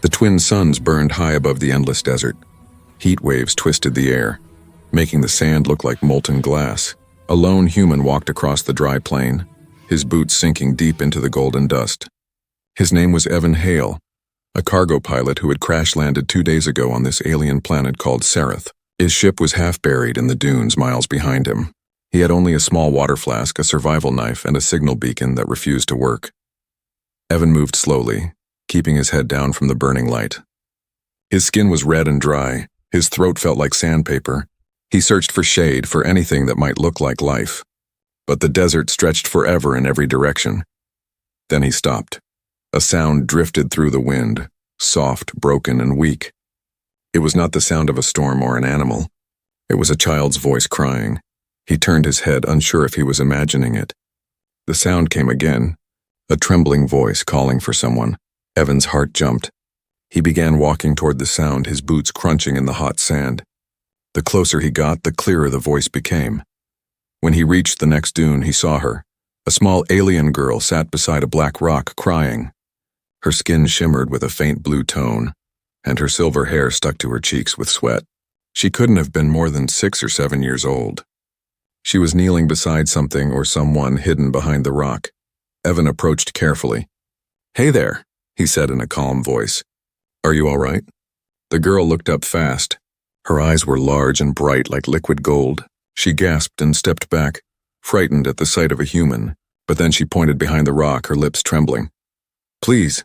The twin suns burned high above the endless desert. Heat waves twisted the air, making the sand look like molten glass. A lone human walked across the dry plain, his boots sinking deep into the golden dust. His name was Evan Hale, a cargo pilot who had crash-landed 2 days ago on this alien planet called Sariah. His ship was half buried in the dunes miles behind him. He had only a small water flask, a survival knife, and a signal beacon that refused to work. Evan moved slowly, keeping his head down from the burning light. His skin was red and dry, his throat felt like sandpaper. He searched for shade, for anything that might look like life. But the desert stretched forever in every direction. Then he stopped. A sound drifted through the wind, soft, broken, and weak. It was not the sound of a storm or an animal. It was a child's voice crying. He turned his head, unsure if he was imagining it. The sound came again, a trembling voice calling for someone. Evan's heart jumped. He began walking toward the sound, his boots crunching in the hot sand. The closer he got, the clearer the voice became. When he reached the next dune, he saw her. A small alien girl sat beside a black rock, crying. Her skin shimmered with a faint blue tone, and her silver hair stuck to her cheeks with sweat. She couldn't have been more than 6 or 7 years old. She was kneeling beside something or someone hidden behind the rock. Evan approached carefully. "Hey there," he said in a calm voice. "Are you all right?" The girl looked up fast. Her eyes were large and bright like liquid gold. She gasped and stepped back, frightened at the sight of a human, but then she pointed behind the rock, her lips trembling. "Please,"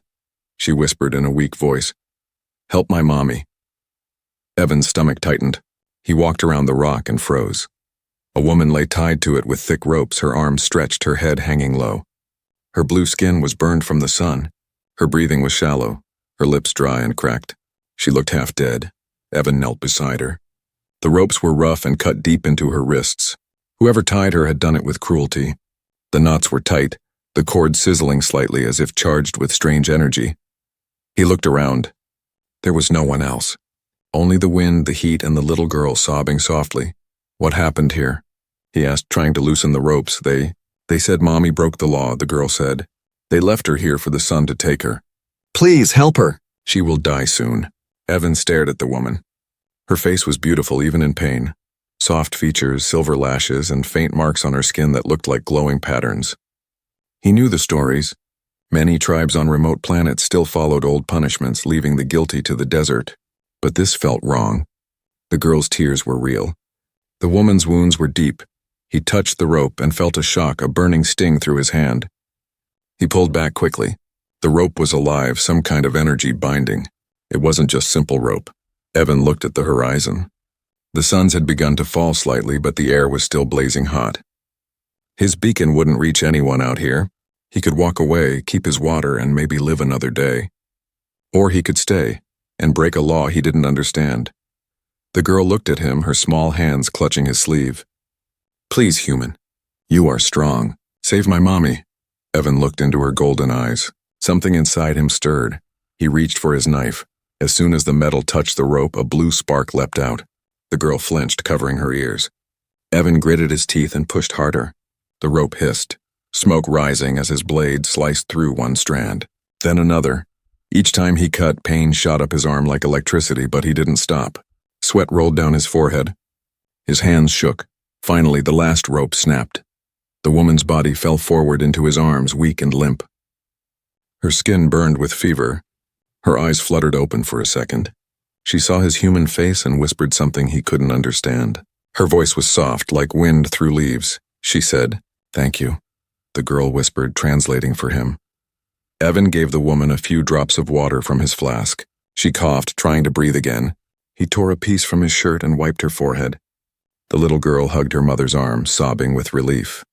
she whispered in a weak voice. "Help my mommy." Evan's stomach tightened. He walked around the rock and froze. A woman lay tied to it with thick ropes, her arms stretched, her head hanging low. Her blue skin was burned from the sun. Her breathing was shallow, her lips dry and cracked. She looked half dead. Evan knelt beside her. The ropes were rough and cut deep into her wrists. Whoever tied her had done it with cruelty. The knots were tight, the cord sizzling slightly as if charged with strange energy. He looked around. There was no one else. Only the wind, the heat, and the little girl sobbing softly. "What happened here?" he asked, trying to loosen the ropes. They said Mommy broke the law," the girl said. "They left her here for the sun to take her." "Please help her. She will die soon." Evan stared at the woman. Her face was beautiful even in pain. Soft features, silver lashes, and faint marks on her skin that looked like glowing patterns. He knew the stories. Many tribes on remote planets still followed old punishments, leaving the guilty to the desert. But this felt wrong. The girl's tears were real. The woman's wounds were deep. He touched the rope and felt a shock, a burning sting through his hand. He pulled back quickly. The rope was alive, some kind of energy binding. It wasn't just simple rope. Evan looked at the horizon. The suns had begun to fall slightly, but the air was still blazing hot. His beacon wouldn't reach anyone out here. He could walk away, keep his water, and maybe live another day. Or he could stay and break a law he didn't understand. The girl looked at him, her small hands clutching his sleeve. "Please, human. You are strong. Save my mommy." Evan looked into her golden eyes. Something inside him stirred. He reached for his knife. As soon as the metal touched the rope, a blue spark leapt out. The girl flinched, covering her ears. Evan gritted his teeth and pushed harder. The rope hissed, smoke rising as his blade sliced through one strand. Then another. Each time he cut, pain shot up his arm like electricity, but he didn't stop. Sweat rolled down his forehead. His hands shook. Finally, the last rope snapped. The woman's body fell forward into his arms, weak and limp. Her skin burned with fever. Her eyes fluttered open for a second. She saw his human face and whispered something he couldn't understand. Her voice was soft, like wind through leaves. She said, "Thank you," the girl whispered, translating for him. Evan gave the woman a few drops of water from his flask. She coughed, trying to breathe again. He tore a piece from his shirt and wiped her forehead. The little girl hugged her mother's arm, sobbing with relief.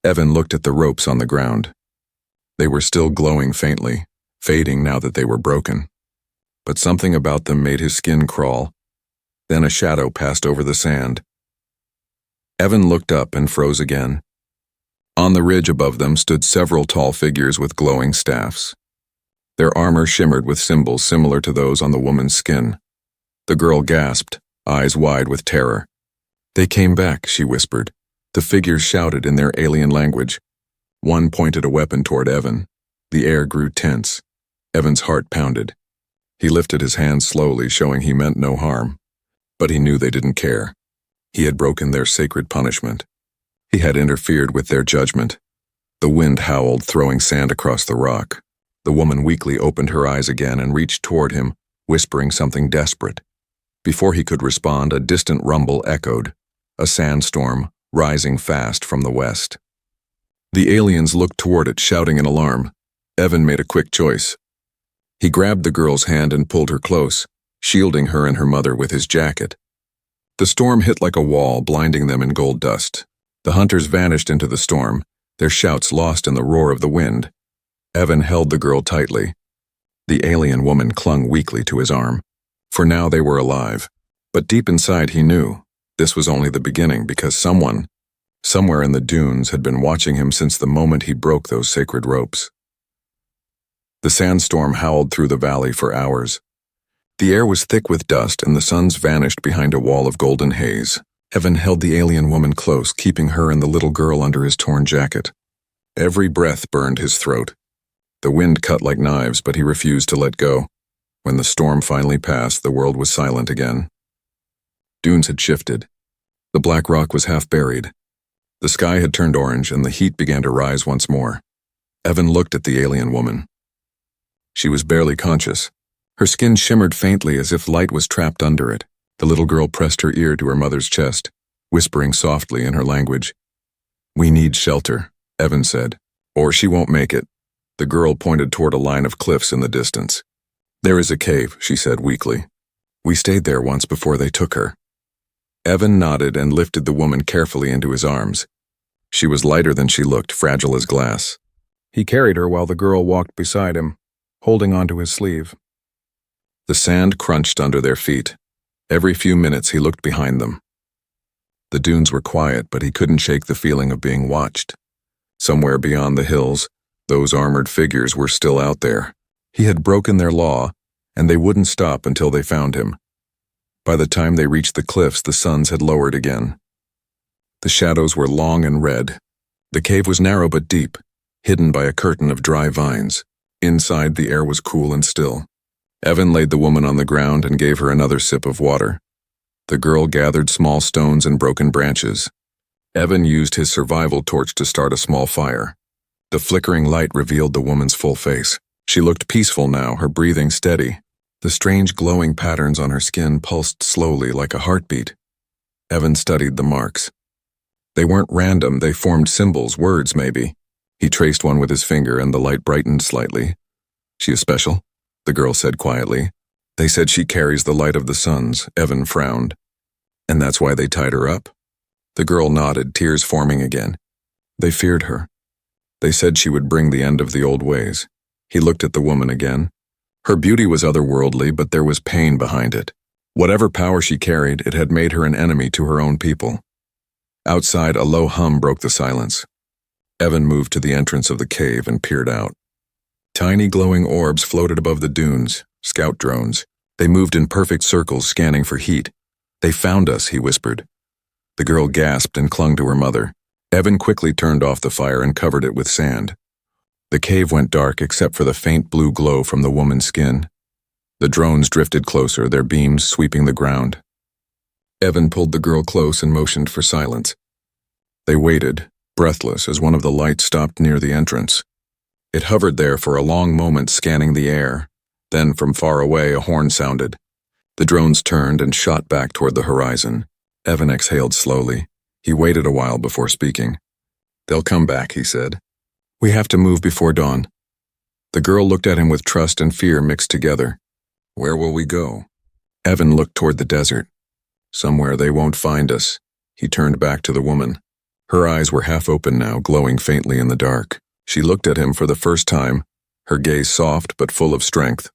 Evan looked at the ropes on the ground. They were still glowing faintly, fading now that they were broken. But something about them made his skin crawl. Then a shadow passed over the sand. Evan looked up and froze again. On the ridge above them stood several tall figures with glowing staffs. Their armor shimmered with symbols similar to those on the woman's skin. The girl gasped, eyes wide with terror. "They came back," she whispered. The figures shouted in their alien language. One pointed a weapon toward Evan. The air grew tense. Evan's heart pounded. He lifted his hands slowly, showing he meant no harm. But he knew they didn't care. He had broken their sacred punishment. He had interfered with their judgment. The wind howled, throwing sand across the rock. The woman weakly opened her eyes again and reached toward him, whispering something desperate. Before he could respond, a distant rumble echoed, a sandstorm rising fast from the west. The aliens looked toward it, shouting in alarm. Evan made a quick choice. He grabbed the girl's hand and pulled her close, shielding her and her mother with his jacket. The storm hit like a wall, blinding them in gold dust. The hunters vanished into the storm, their shouts lost in the roar of the wind. Evan held the girl tightly. The alien woman clung weakly to his arm. For now they were alive. But deep inside he knew this was only the beginning, because someone, somewhere in the dunes, had been watching him since the moment he broke those sacred ropes. The sandstorm howled through the valley for hours. The air was thick with dust and the suns vanished behind a wall of golden haze. Evan held the alien woman close, keeping her and the little girl under his torn jacket. Every breath burned his throat. The wind cut like knives, but he refused to let go. When the storm finally passed, the world was silent again. Dunes had shifted. The black rock was half buried. The sky had turned orange and the heat began to rise once more. Evan looked at the alien woman. She was barely conscious. Her skin shimmered faintly as if light was trapped under it. The little girl pressed her ear to her mother's chest, whispering softly in her language. "We need shelter," Evan said, "or she won't make it." The girl pointed toward a line of cliffs in the distance. "There is a cave," she said weakly. "We stayed there once before they took her." Evan nodded and lifted the woman carefully into his arms. She was lighter than she looked, fragile as glass. He carried her while the girl walked beside him, holding onto his sleeve. The sand crunched under their feet. Every few minutes he looked behind them. The dunes were quiet, but he couldn't shake the feeling of being watched. Somewhere beyond the hills, those armored figures were still out there. He had broken their law, and they wouldn't stop until they found him. By the time they reached the cliffs, the suns had lowered again. The shadows were long and red. The cave was narrow but deep, hidden by a curtain of dry vines. Inside, the air was cool and still. Evan laid the woman on the ground and gave her another sip of water. The girl gathered small stones and broken branches. Evan used his survival torch to start a small fire. The flickering light revealed the woman's full face. She looked peaceful now, her breathing steady. The strange glowing patterns on her skin pulsed slowly like a heartbeat. Evan studied the marks. They weren't random, they formed symbols, words maybe. He traced one with his finger and the light brightened slightly. "She is special?" the girl said quietly. "They said she carries the light of the suns." Evan frowned. "And that's why they tied her up?" The girl nodded, tears forming again. "They feared her. They said she would bring the end of the old ways." He looked at the woman again. Her beauty was otherworldly, but there was pain behind it. Whatever power she carried, it had made her an enemy to her own people. Outside, a low hum broke the silence. Evan moved to the entrance of the cave and peered out. Tiny glowing orbs floated above the dunes, scout drones. They moved in perfect circles, scanning for heat. "They found us," he whispered. The girl gasped and clung to her mother. Evan quickly turned off the fire and covered it with sand. The cave went dark except for the faint blue glow from the woman's skin. The drones drifted closer, their beams sweeping the ground. Evan pulled the girl close and motioned for silence. They waited, breathless, as one of the lights stopped near the entrance. It hovered there for a long moment, scanning the air. Then, from far away, a horn sounded. The drones turned and shot back toward the horizon. Evan exhaled slowly. He waited a while before speaking. "They'll come back," he said. "We have to move before dawn." The girl looked at him with trust and fear mixed together. "Where will we go?" Evan looked toward the desert. "Somewhere they won't find us." He turned back to the woman. Her eyes were half open now, glowing faintly in the dark. She looked at him for the first time, her gaze soft but full of strength.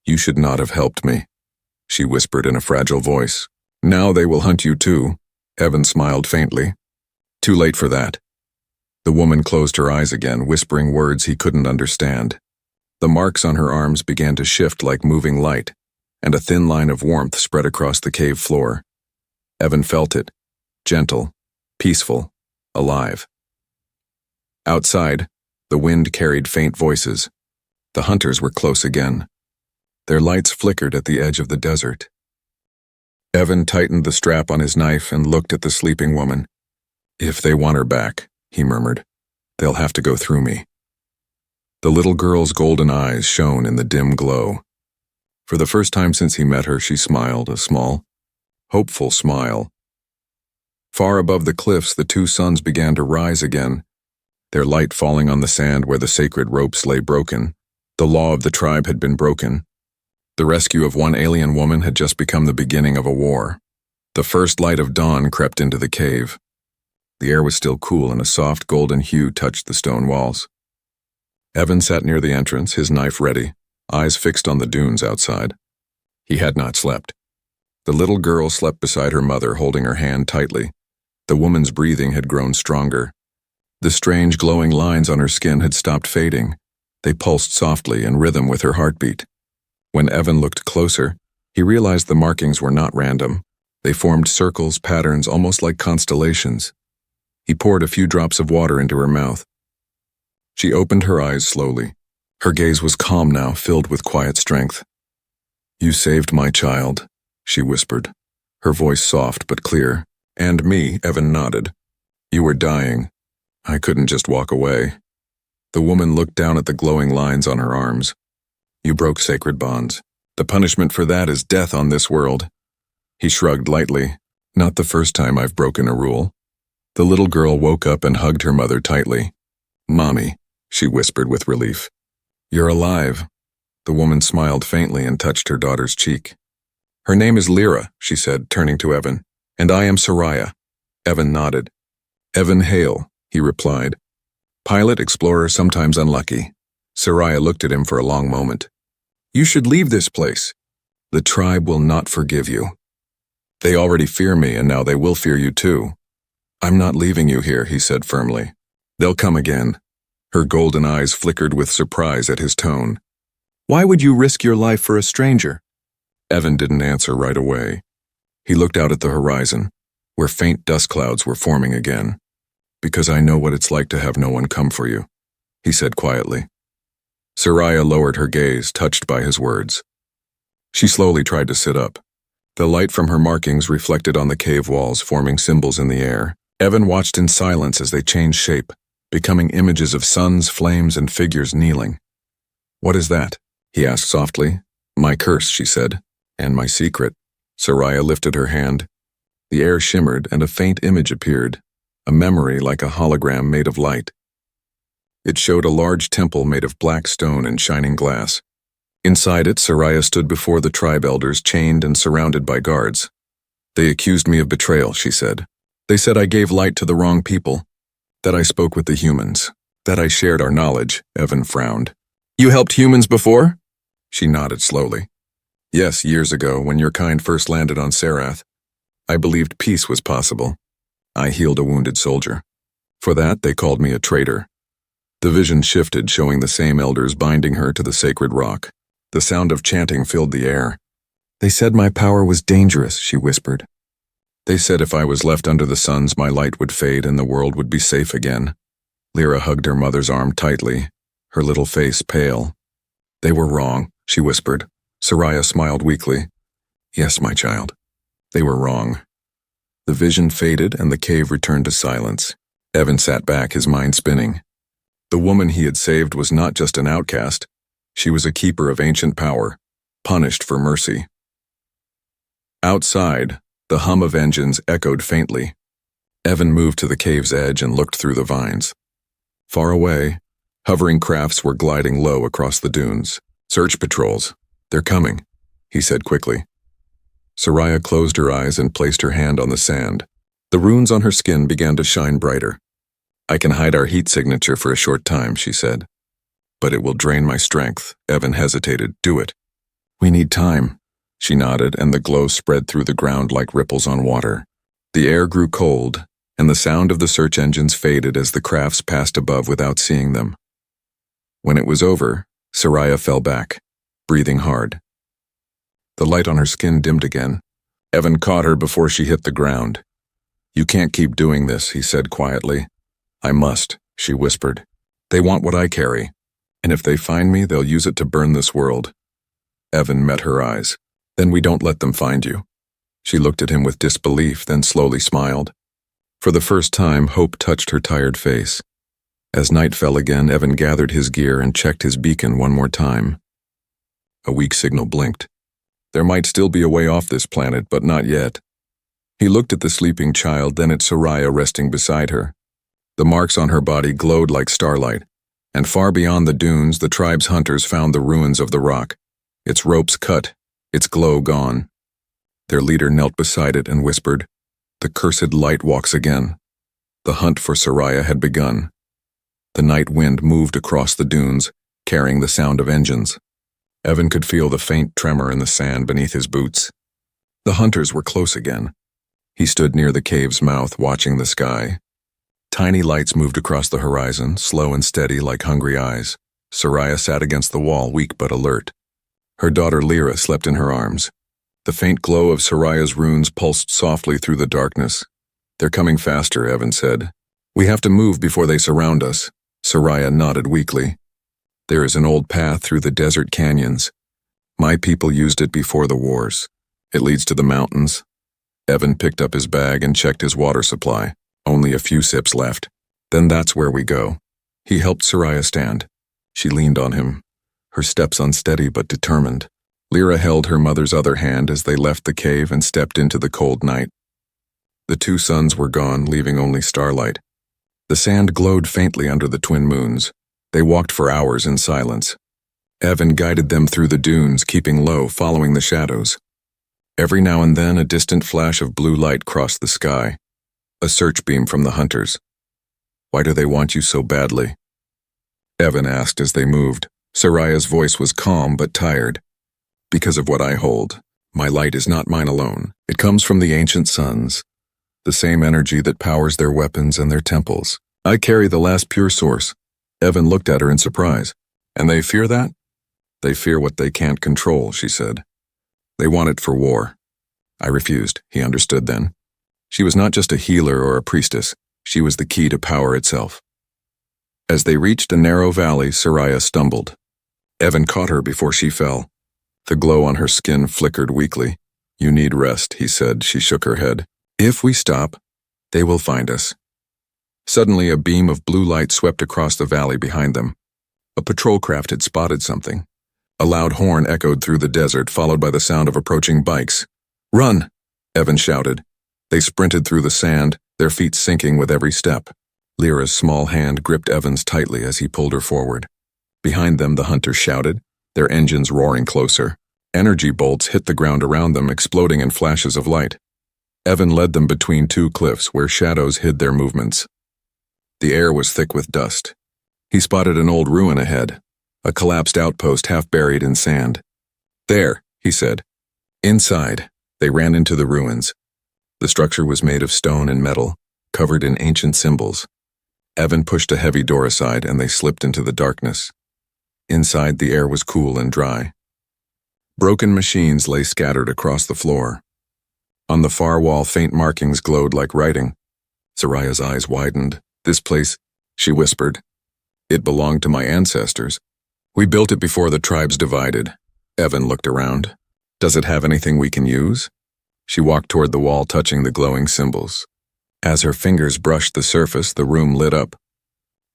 "You should not have helped me," she whispered in a fragile voice. "Now they will hunt you too." Evan smiled faintly. "Too late for that." The woman closed her eyes again, whispering words he couldn't understand. The marks on her arms began to shift like moving light, and a thin line of warmth spread across the cave floor. Evan felt it, gentle, peaceful, alive. Outside, the wind carried faint voices. The hunters were close again. Their lights flickered at the edge of the desert. Evan tightened the strap on his knife and looked at the sleeping woman. "If they want her back," he murmured, "they'll have to go through me." The little girl's golden eyes shone in the dim glow. For the first time since he met her, she smiled, a small, hopeful smile. Far above the cliffs, the two suns began to rise again, their light falling on the sand where the sacred ropes lay broken. The law of the tribe had been broken. The rescue of one alien woman had just become the beginning of a war. The first light of dawn crept into the cave. The air was still cool and a soft golden hue touched the stone walls. Evan sat near the entrance, his knife ready, eyes fixed on the dunes outside. He had not slept. The little girl slept beside her mother, holding her hand tightly. The woman's breathing had grown stronger. The strange glowing lines on her skin had stopped fading. They pulsed softly in rhythm with her heartbeat. When Evan looked closer, he realized the markings were not random. They formed circles, patterns, almost like constellations. He poured a few drops of water into her mouth. She opened her eyes slowly. Her gaze was calm now, filled with quiet strength. "You saved my child," she whispered, her voice soft but clear. "And me," Evan nodded. "You were dying. I couldn't just walk away." The woman looked down at the glowing lines on her arms. "You broke sacred bonds. The punishment for that is death on this world." He shrugged lightly. "Not the first time I've broken a rule." The little girl woke up and hugged her mother tightly. "Mommy," she whispered with relief. "You're alive." The woman smiled faintly and touched her daughter's cheek. "Her name is Lyra," she said, turning to Evan. "And I am Sariah." Evan nodded. "Evan Hale," he replied. "Pilot, explorer, sometimes unlucky." Sariah looked at him for a long moment. "You should leave this place. The tribe will not forgive you. They already fear me, and now they will fear you too." "I'm not leaving you here," he said firmly. "They'll come again." Her golden eyes flickered with surprise at his tone. "Why would you risk your life for a stranger?" Evan didn't answer right away. He looked out at the horizon, where faint dust clouds were forming again. "Because I know what it's like to have no one come for you," he said quietly. Sariah lowered her gaze, touched by his words. She slowly tried to sit up. The light from her markings reflected on the cave walls, forming symbols in the air. Evan watched in silence as they changed shape, becoming images of suns, flames, and figures kneeling. "What is that?" he asked softly. "My curse," she said, "and my secret." Sariah lifted her hand. The air shimmered and a faint image appeared, a memory like a hologram made of light. It showed a large temple made of black stone and shining glass. Inside it, Sariah stood before the tribe elders, chained and surrounded by guards. "They accused me of betrayal," she said. "They said I gave light to the wrong people, that I spoke with the humans, that I shared our knowledge." Evan frowned. "You helped humans before?" She nodded slowly. "Yes, years ago, when your kind first landed on Sarath. I believed peace was possible. I healed a wounded soldier. For that, they called me a traitor." The vision shifted, showing the same elders binding her to the sacred rock. The sound of chanting filled the air. "They said my power was dangerous," she whispered. "They said if I was left under the suns, my light would fade and the world would be safe again." Lyra hugged her mother's arm tightly, her little face pale. "They were wrong," she whispered. Sariah smiled weakly. "Yes, my child. They were wrong." The vision faded and the cave returned to silence. Evan sat back, his mind spinning. The woman he had saved was not just an outcast. She was a keeper of ancient power, punished for mercy. Outside, the hum of engines echoed faintly. Evan moved to the cave's edge and looked through the vines. Far away, hovering crafts were gliding low across the dunes. "Search patrols. They're coming," he said quickly. Sariah closed her eyes and placed her hand on the sand. The runes on her skin began to shine brighter. "I can hide our heat signature for a short time," she said. "But it will drain my strength." Evan hesitated. "Do it." "We need time." She nodded, and the glow spread through the ground like ripples on water. The air grew cold, and the sound of the search engines faded as the crafts passed above without seeing them. When it was over, Sariah fell back, breathing hard. The light on her skin dimmed again. Evan caught her before she hit the ground. "You can't keep doing this," he said quietly. "I must," she whispered. "They want what I carry, and if they find me, they'll use it to burn this world." Evan met her eyes. Then we don't let them find you. She looked at him with disbelief, then slowly smiled. For the first time, hope touched her tired face. As night fell again, Evan gathered his gear and checked his beacon one more time. A weak signal blinked. There might still be a way off this planet, but not yet. He looked at the sleeping child, then at Sariah resting beside her. The marks on her body glowed like starlight, and far beyond the dunes, the tribe's hunters found the ruins of the rock, its ropes cut, its glow gone. Their leader knelt beside it and whispered, "The cursed light walks again." The hunt for Sariah had begun. The night wind moved across the dunes, carrying the sound of engines. Evan could feel the faint tremor in the sand beneath his boots. The hunters were close again. He stood near the cave's mouth, watching the sky. Tiny lights moved across the horizon, slow and steady like hungry eyes. Sariah sat against the wall, weak but alert. Her daughter Lyra slept in her arms. The faint glow of Sariah's runes pulsed softly through the darkness. "They're coming faster," Evan said. "We have to move before they surround us." Sariah nodded weakly. "There is an old path through the desert canyons. My people used it before the wars. It leads to the mountains." Evan picked up his bag and checked his water supply. Only a few sips left. "Then that's where we go." He helped Sariah stand. She leaned on him, her steps unsteady but determined. Lyra held her mother's other hand as they left the cave and stepped into the cold night. The two suns were gone, leaving only starlight. The sand glowed faintly under the twin moons. They walked for hours in silence. Evan guided them through the dunes, keeping low, following the shadows. Every now and then, a distant flash of blue light crossed the sky. A search beam from the hunters. "Why do they want you so badly?" Evan asked as they moved. Sariah's voice was calm but tired. "Because of what I hold. My light is not mine alone. It comes from the ancient suns, the same energy that powers their weapons and their temples. I carry the last pure source." Evan looked at her in surprise. "And they fear that?" "They fear what they can't control," she said. "They want it for war." I refused. He understood then. She was not just a healer or a priestess. She was the key to power itself. As they reached a narrow valley, Sariah stumbled. Evan caught her before she fell. The glow on her skin flickered weakly. "You need rest," he said. She shook her head. "If we stop, they will find us." Suddenly, a beam of blue light swept across the valley behind them. A patrol craft had spotted something. A loud horn echoed through the desert, followed by the sound of approaching bikes. "Run!" Evan shouted. They sprinted through the sand, their feet sinking with every step. Lyra's small hand gripped Evan's tightly as he pulled her forward. Behind them, the hunters shouted, their engines roaring closer. Energy bolts hit the ground around them, exploding in flashes of light. Evan led them between two cliffs where shadows hid their movements. The air was thick with dust. He spotted an old ruin ahead, a collapsed outpost half buried in sand. "There," he said. Inside, they ran into the ruins. The structure was made of stone and metal, covered in ancient symbols. Evan pushed a heavy door aside and they slipped into the darkness. Inside, the air was cool and dry. Broken machines lay scattered across the floor. On the far wall, faint markings glowed like writing. Sariah's eyes widened. "This place," she whispered. "It belonged to my ancestors. We built it before the tribes divided." Evan looked around. "Does it have anything we can use?" She walked toward the wall, touching the glowing symbols. As her fingers brushed the surface, the room lit up.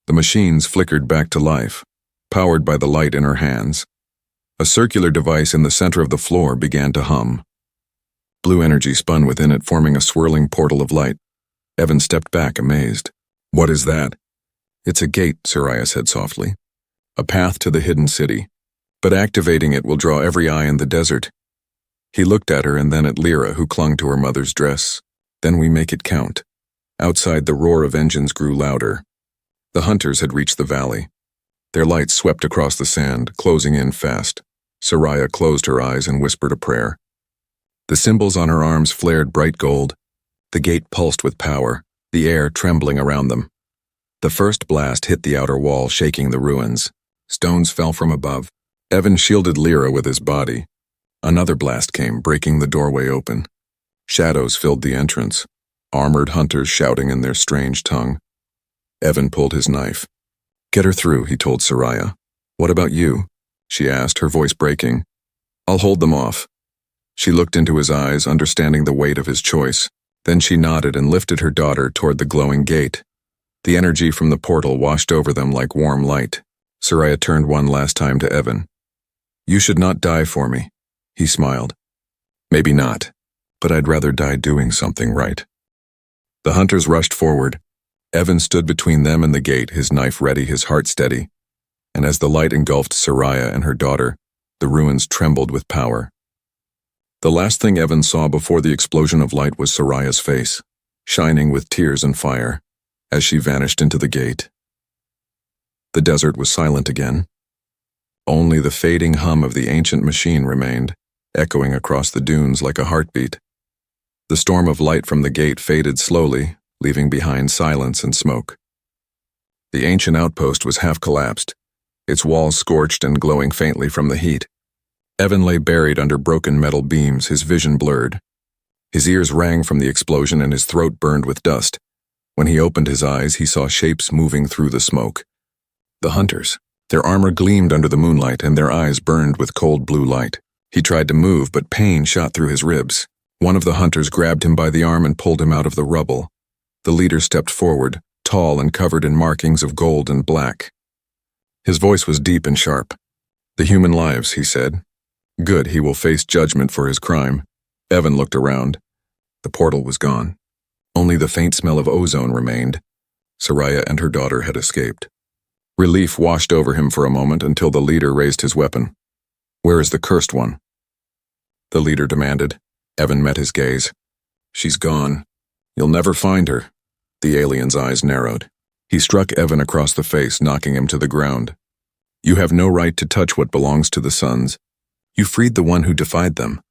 The machines flickered back to life, powered by the light in her hands. A circular device in the center of the floor began to hum. Blue energy spun within it, forming a swirling portal of light. Evan stepped back, amazed. "What is that?" "It's a gate," Sariah said softly. "A path to the hidden city. But activating it will draw every eye in the desert." He looked at her and then at Lyra, who clung to her mother's dress. "Then we make it count." Outside, the roar of engines grew louder. The hunters had reached the valley. Their lights swept across the sand, closing in fast. Sariah closed her eyes and whispered a prayer. The symbols on her arms flared bright gold. The gate pulsed with power, the air trembling around them. The first blast hit the outer wall, shaking the ruins. Stones fell from above. Evan shielded Lyra with his body. Another blast came, breaking the doorway open. Shadows filled the entrance, armored hunters shouting in their strange tongue. Evan pulled his knife. "Get her through," he told Sariah. "What about you?" she asked, her voice breaking. I'll hold them off. She looked into his eyes, understanding the weight of his choice. Then she nodded and lifted her daughter toward the glowing gate. The energy from the portal washed over them like warm light. Sariah turned one last time to Evan. You should not die for me, he smiled. Maybe not, but I'd rather die doing something right. The hunters rushed forward. Evan stood between them and the gate, his knife ready, his heart steady. And as the light engulfed Sariah and her daughter, the ruins trembled with power. The last thing Evan saw before the explosion of light was Sariah's face, shining with tears and fire, as she vanished into the gate. The desert was silent again. Only the fading hum of the ancient machine remained, echoing across the dunes like a heartbeat. The storm of light from the gate faded slowly, leaving behind silence and smoke. The ancient outpost was half collapsed, its walls scorched and glowing faintly from the heat. Evan lay buried under broken metal beams, his vision blurred. His ears rang from the explosion and his throat burned with dust. When he opened his eyes, he saw shapes moving through the smoke. The hunters. Their armor gleamed under the moonlight and their eyes burned with cold blue light. He tried to move, but pain shot through his ribs. One of the hunters grabbed him by the arm and pulled him out of the rubble. The leader stepped forward, tall and covered in markings of gold and black. His voice was deep and sharp. The human lives, he said. Good, he will face judgment for his crime. Evan looked around. The portal was gone. Only the faint smell of ozone remained. Sariah and her daughter had escaped. Relief washed over him for a moment until the leader raised his weapon. Where is the cursed one? The leader demanded. Evan met his gaze. She's gone. You'll never find her. The alien's eyes narrowed. He struck Evan across the face, knocking him to the ground. You have no right to touch what belongs to the Suns. You freed the one who defied them.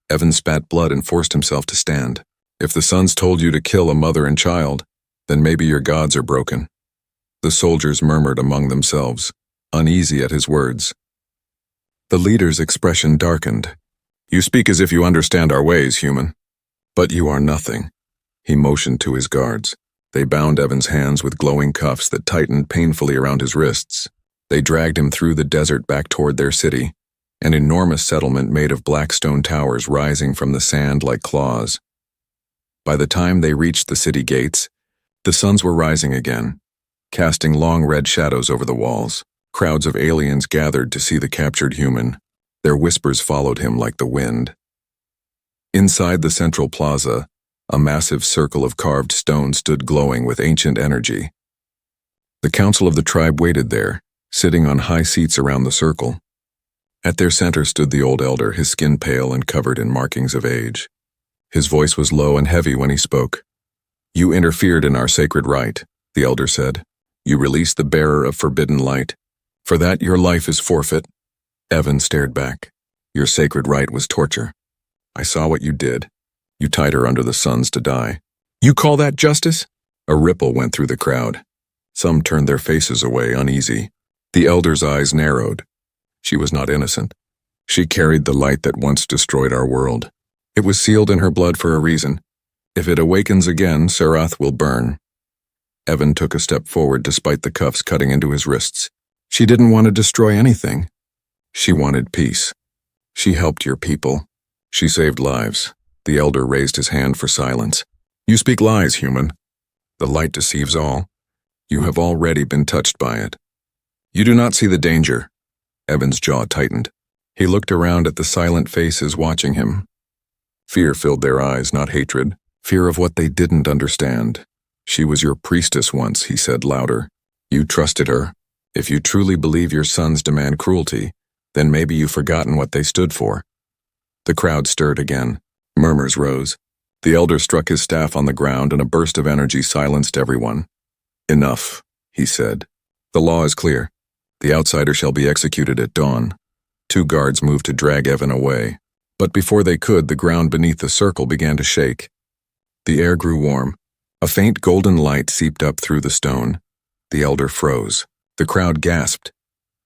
Evan spat blood and forced himself to stand. If the Suns told you to kill a mother and child, then maybe your gods are broken. The soldiers murmured among themselves, uneasy at his words. The leader's expression darkened. You speak as if you understand our ways, human. But you are nothing. He motioned to his guards. They bound Evan's hands with glowing cuffs that tightened painfully around his wrists. They dragged him through the desert back toward their city, an enormous settlement made of black stone towers rising from the sand like claws. By the time they reached the city gates, the suns were rising again, casting long red shadows over the walls. Crowds of aliens gathered to see the captured human. Their whispers followed him like the wind. Inside the central plaza, a massive circle of carved stone stood glowing with ancient energy. The council of the tribe waited there, sitting on high seats around the circle. At their center stood the old elder, his skin pale and covered in markings of age. His voice was low and heavy when he spoke. You interfered in our sacred rite, the elder said. You released the bearer of forbidden light. For that, your life is forfeit. Evan stared back. Your sacred rite was torture. I saw what you did. You tied her under the suns to die. You call that justice? A ripple went through the crowd. Some turned their faces away, uneasy. The elder's eyes narrowed. She was not innocent. She carried the light that once destroyed our world. It was sealed in her blood for a reason. If it awakens again, Sarath will burn. Evan took a step forward despite the cuffs cutting into his wrists. She didn't want to destroy anything. She wanted peace. She helped your people. She saved lives. The elder raised his hand for silence. You speak lies, human. The light deceives all. You have already been touched by it. You do not see the danger. Evan's jaw tightened. He looked around at the silent faces watching him. Fear filled their eyes, not hatred. Fear of what they didn't understand. She was your priestess once, he said louder. You trusted her. If you truly believe your sons demand cruelty, then maybe you've forgotten what they stood for. The crowd stirred again. Murmurs rose. The elder struck his staff on the ground and a burst of energy silenced everyone. Enough, he said. The law is clear. The outsider shall be executed at dawn. 2 guards moved to drag Evan away. But before they could, the ground beneath the circle began to shake. The air grew warm. A faint golden light seeped up through the stone. The elder froze. The crowd gasped.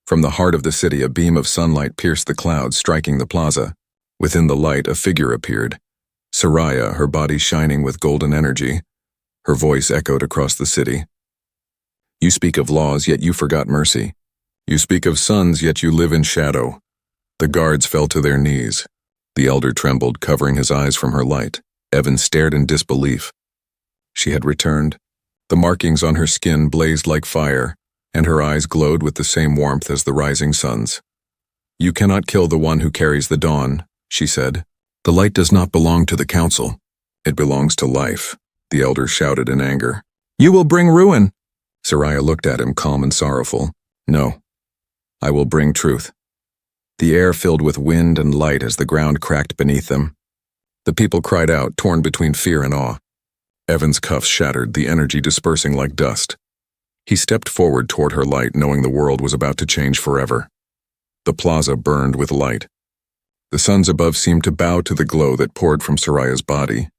From the heart of the city, a beam of sunlight pierced the clouds, striking the plaza. Within the light, a figure appeared. Sariah, her body shining with golden energy. Her voice echoed across the city. You speak of laws, yet you forgot mercy. You speak of suns, yet you live in shadow. The guards fell to their knees. The elder trembled, covering his eyes from her light. Evan stared in disbelief. She had returned. The markings on her skin blazed like fire, and her eyes glowed with the same warmth as the rising sun's. "You cannot kill the one who carries the dawn," she said. "The light does not belong to the council. It belongs to life," the elder shouted in anger. "You will bring ruin." Sariah looked at him, calm and sorrowful. "No, I will bring truth." The air filled with wind and light as the ground cracked beneath them. The people cried out, torn between fear and awe. Evan's cuffs shattered, the energy dispersing like dust. He stepped forward toward her light, knowing the world was about to change forever. The plaza burned with light. The suns above seemed to bow to the glow that poured from Sariah's body.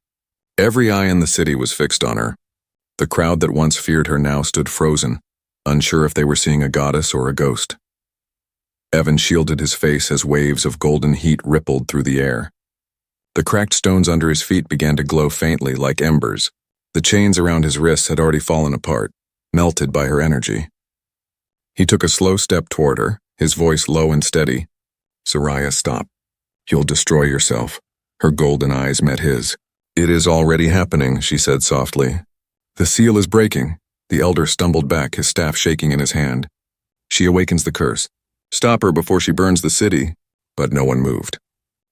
Every eye in the city was fixed on her. The crowd that once feared her now stood frozen, unsure if they were seeing a goddess or a ghost. Evan shielded his face as waves of golden heat rippled through the air. The cracked stones under his feet began to glow faintly like embers. The chains around his wrists had already fallen apart, melted by her energy. He took a slow step toward her, his voice low and steady. "Sariah, stop. You'll destroy yourself." Her golden eyes met his. "It is already happening," she said softly. "The seal is breaking." The elder stumbled back, his staff shaking in his hand. "She awakens the curse. Stop her before she burns the city." But no one moved.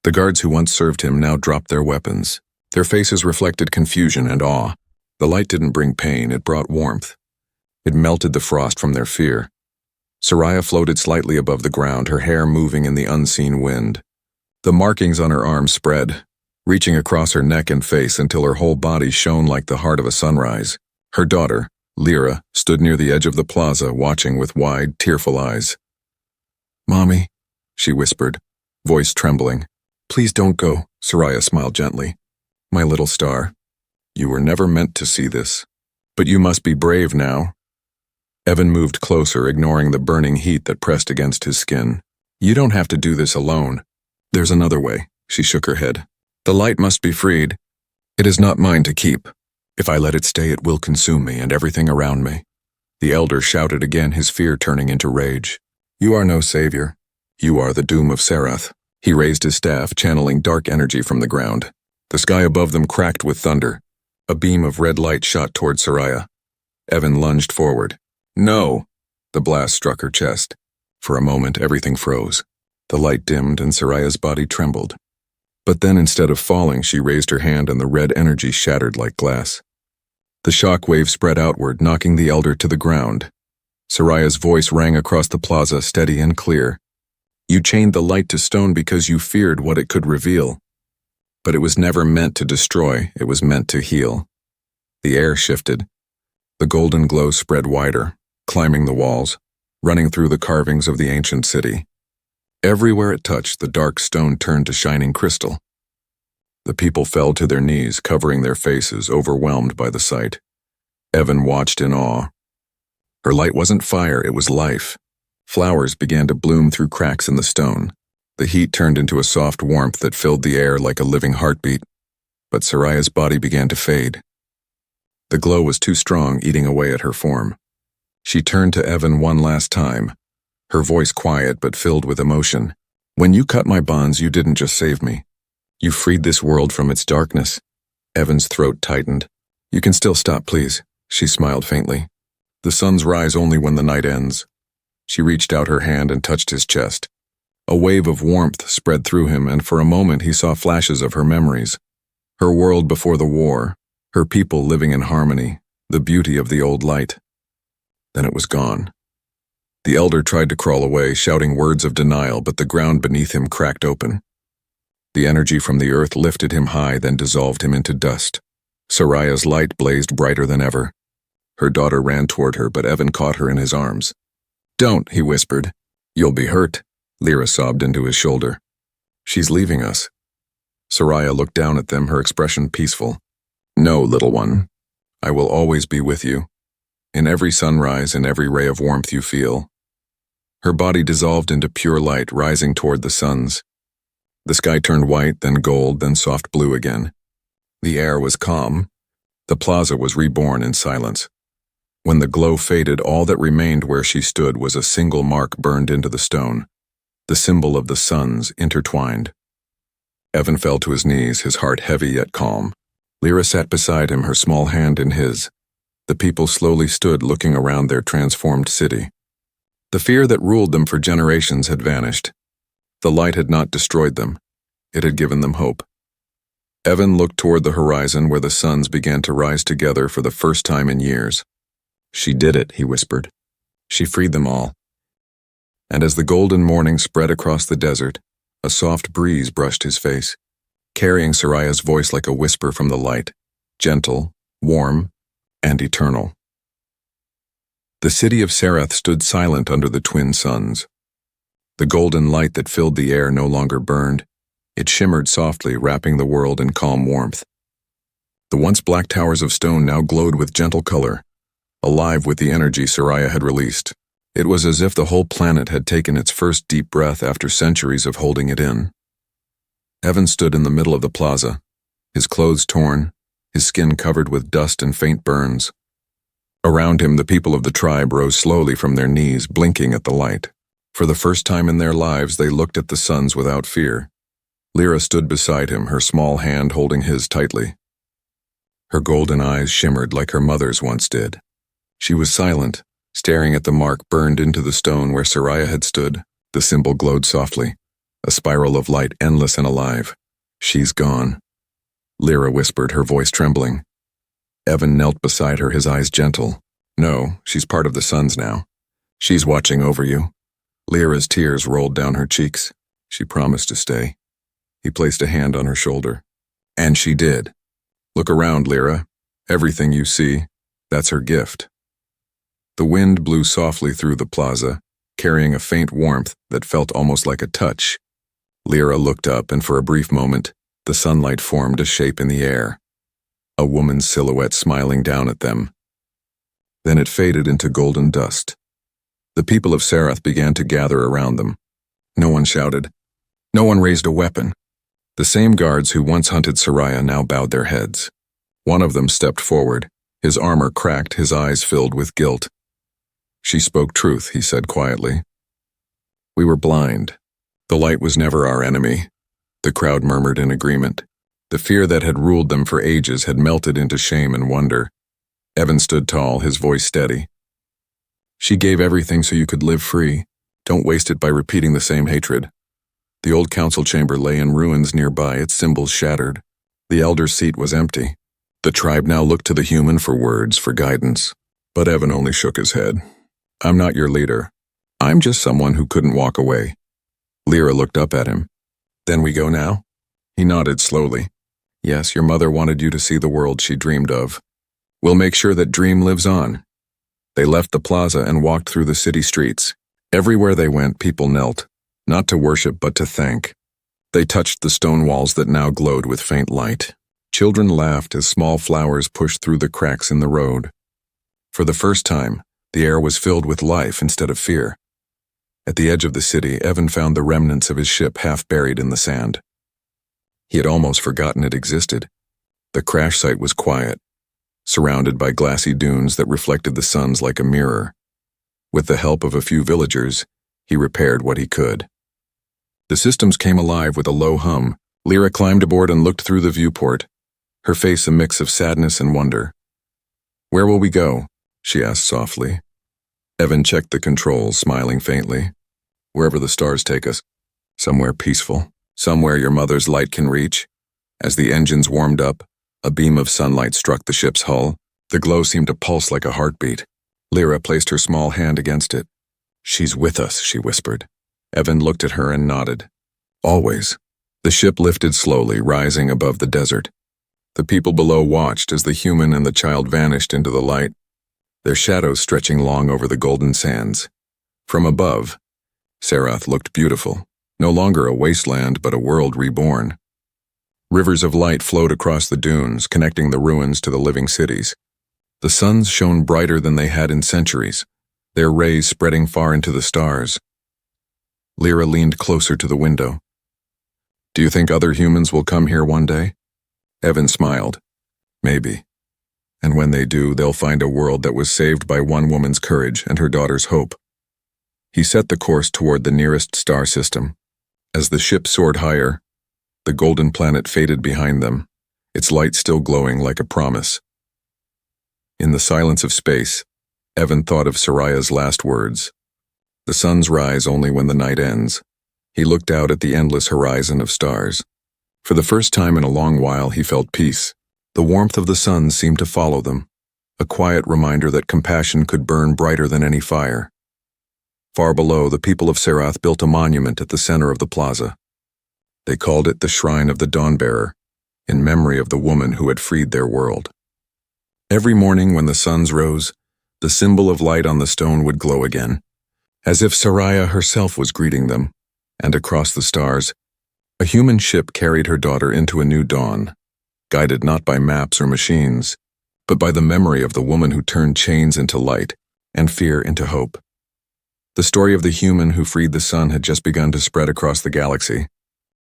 The guards who once served him now dropped their weapons. Their faces reflected confusion and awe. The light didn't bring pain, it brought warmth. It melted the frost from their fear. Sariah floated slightly above the ground, her hair moving in the unseen wind. The markings on her arms spread, reaching across her neck and face until her whole body shone like the heart of a sunrise. Her daughter, Lyra, stood near the edge of the plaza, watching with wide, tearful eyes. "Mommy," she whispered, voice trembling. "Please don't go," Sariah smiled gently. "My little star, you were never meant to see this. But you must be brave now." Evan moved closer, ignoring the burning heat that pressed against his skin. "You don't have to do this alone. There's another way," she shook her head. "The light must be freed. It is not mine to keep. If I let it stay, it will consume me and everything around me." The elder shouted again, his fear turning into rage. "You are no savior. You are the doom of Sarath." He raised his staff, channeling dark energy from the ground. The sky above them cracked with thunder. A beam of red light shot toward Sariah. Evan lunged forward. "No!" The blast struck her chest. For a moment, everything froze. The light dimmed and Sariah's body trembled. But then, instead of falling, she raised her hand and the red energy shattered like glass. The shock wave spread outward, knocking the elder to the ground. Sariah's voice rang across the plaza, steady and clear. "You chained the light to stone because you feared what it could reveal. But it was never meant to destroy, it was meant to heal." The air shifted. The golden glow spread wider, climbing the walls, running through the carvings of the ancient city. Everywhere it touched, the dark stone turned to shining crystal. The people fell to their knees, covering their faces, overwhelmed by the sight. Evan watched in awe. Her light wasn't fire, it was life. Flowers began to bloom through cracks in the stone. The heat turned into a soft warmth that filled the air like a living heartbeat. But Sariah's body began to fade. The glow was too strong, eating away at her form. She turned to Evan one last time, her voice quiet but filled with emotion. "When you cut my bonds, you didn't just save me. You freed this world from its darkness." Evan's throat tightened. "You can still stop, please," she smiled faintly. "The suns rise only when the night ends." She reached out her hand and touched his chest. A wave of warmth spread through him, and for a moment he saw flashes of her memories. Her world before the war, her people living in harmony, the beauty of the old light. Then it was gone. The elder tried to crawl away, shouting words of denial, but the ground beneath him cracked open. The energy from the earth lifted him high, then dissolved him into dust. Sariah's light blazed brighter than ever. Her daughter ran toward her, but Evan caught her in his arms. "Don't," he whispered. "You'll be hurt." Lyra sobbed into his shoulder. "She's leaving us." Sariah looked down at them, her expression peaceful. "No, little one. I will always be with you. In every sunrise, in every ray of warmth you feel." Her body dissolved into pure light, rising toward the suns. The sky turned white, then gold, then soft blue again. The air was calm. The plaza was reborn in silence. When the glow faded, all that remained where she stood was a single mark burned into the stone. the symbol of the suns intertwined. Evan fell to his knees, his heart heavy yet calm. Lyra sat beside him, her small hand in his. The people slowly stood looking around their transformed city. The fear that ruled them for generations had vanished. The light had not destroyed them. It had given them hope. Evan looked toward the horizon where the suns began to rise together for the first time in years. "She did it," he whispered. "She freed them all." And as the golden morning spread across the desert, a soft breeze brushed his face, carrying Sariah's voice like a whisper from the light, gentle, warm, and eternal. The city of Sariah stood silent under the twin suns. The golden light that filled the air no longer burned. It shimmered softly, wrapping the world in calm warmth. The once black towers of stone now glowed with gentle color, alive with the energy Sariah had released. It was as if the whole planet had taken its first deep breath after centuries of holding it in. Evan stood in the middle of the plaza, his clothes torn, his skin covered with dust and faint burns. Around him, the people of the tribe rose slowly from their knees, blinking at the light. For the first time in their lives, they looked at the suns without fear. Lyra stood beside him, her small hand holding his tightly. Her golden eyes shimmered like her mother's once did. She was silent, staring at the mark burned into the stone where Sariah had stood. The symbol glowed softly, a spiral of light endless and alive. "She's gone," Lyra whispered, her voice trembling. Evan knelt beside her, his eyes gentle. "No, she's part of the suns now. She's watching over you." Lyra's tears rolled down her cheeks. She promised to stay. He placed a hand on her shoulder. "And she did. Look around, Lyra. Everything you see, that's her gift." The wind blew softly through the plaza, carrying a faint warmth that felt almost like a touch. Lyra looked up, and for a brief moment, the sunlight formed a shape in the air. A woman's silhouette smiling down at them. Then it faded into golden dust. The people of Sariah began to gather around them. No one shouted. No one raised a weapon. The same guards who once hunted Sariah now bowed their heads. One of them stepped forward, his armor cracked, his eyes filled with guilt. "She spoke truth," he said quietly. "We were blind. The light was never our enemy." The crowd murmured in agreement. The fear that had ruled them for ages had melted into shame and wonder. Evan stood tall, his voice steady. "She gave everything so you could live free. Don't waste it by repeating the same hatred." The old council chamber lay in ruins nearby, its symbols shattered. The elder's seat was empty. The tribe now looked to the human for words, for guidance. But Evan only shook his head. "I'm not your leader. I'm just someone who couldn't walk away." Lyra looked up at him. "Then we go now?" He nodded slowly. "Yes, your mother wanted you to see the world she dreamed of. We'll make sure that dream lives on." They left the plaza and walked through the city streets. Everywhere they went, people knelt, not to worship but to thank. They touched the stone walls that now glowed with faint light. Children laughed as small flowers pushed through the cracks in the road. For the first time, the air was filled with life instead of fear. At the edge of the city, Evan found the remnants of his ship half buried in the sand. He had almost forgotten it existed. The crash site was quiet, surrounded by glassy dunes that reflected the suns like a mirror. With the help of a few villagers, he repaired what he could. The systems came alive with a low hum. Lyra climbed aboard and looked through the viewport, her face a mix of sadness and wonder. "Where will we go?" she asked softly. Evan checked the controls, smiling faintly. "Wherever the stars take us. Somewhere peaceful. Somewhere your mother's light can reach." As the engines warmed up, a beam of sunlight struck the ship's hull. The glow seemed to pulse like a heartbeat. Lyra placed her small hand against it. "She's with us," she whispered. Evan looked at her and nodded. "Always." The ship lifted slowly, rising above the desert. The people below watched as the human and the child vanished into the light, their shadows stretching long over the golden sands. From above, Sariah looked beautiful, no longer a wasteland but a world reborn. Rivers of light flowed across the dunes, connecting the ruins to the living cities. The suns shone brighter than they had in centuries, their rays spreading far into the stars. Lyra leaned closer to the window. "Do you think other humans will come here one day?" Evan smiled. "Maybe. And when they do, they'll find a world that was saved by one woman's courage and her daughter's hope." He set the course toward the nearest star system. As the ship soared higher, the golden planet faded behind them, its light still glowing like a promise. In the silence of space, Evan thought of Sariah's last words. The suns rise only when the night ends. He looked out at the endless horizon of stars. For the first time in a long while, he felt peace. The warmth of the sun seemed to follow them, a quiet reminder that compassion could burn brighter than any fire. Far below, the people of Sarath built a monument at the center of the plaza. They called it the Shrine of the Dawnbearer, in memory of the woman who had freed their world. Every morning when the suns rose, the symbol of light on the stone would glow again, as if Sariah herself was greeting them, and across the stars, a human ship carried her daughter into a new dawn, guided not by maps or machines, but by the memory of the woman who turned chains into light and fear into hope. The story of the human who freed the sun had just begun to spread across the galaxy.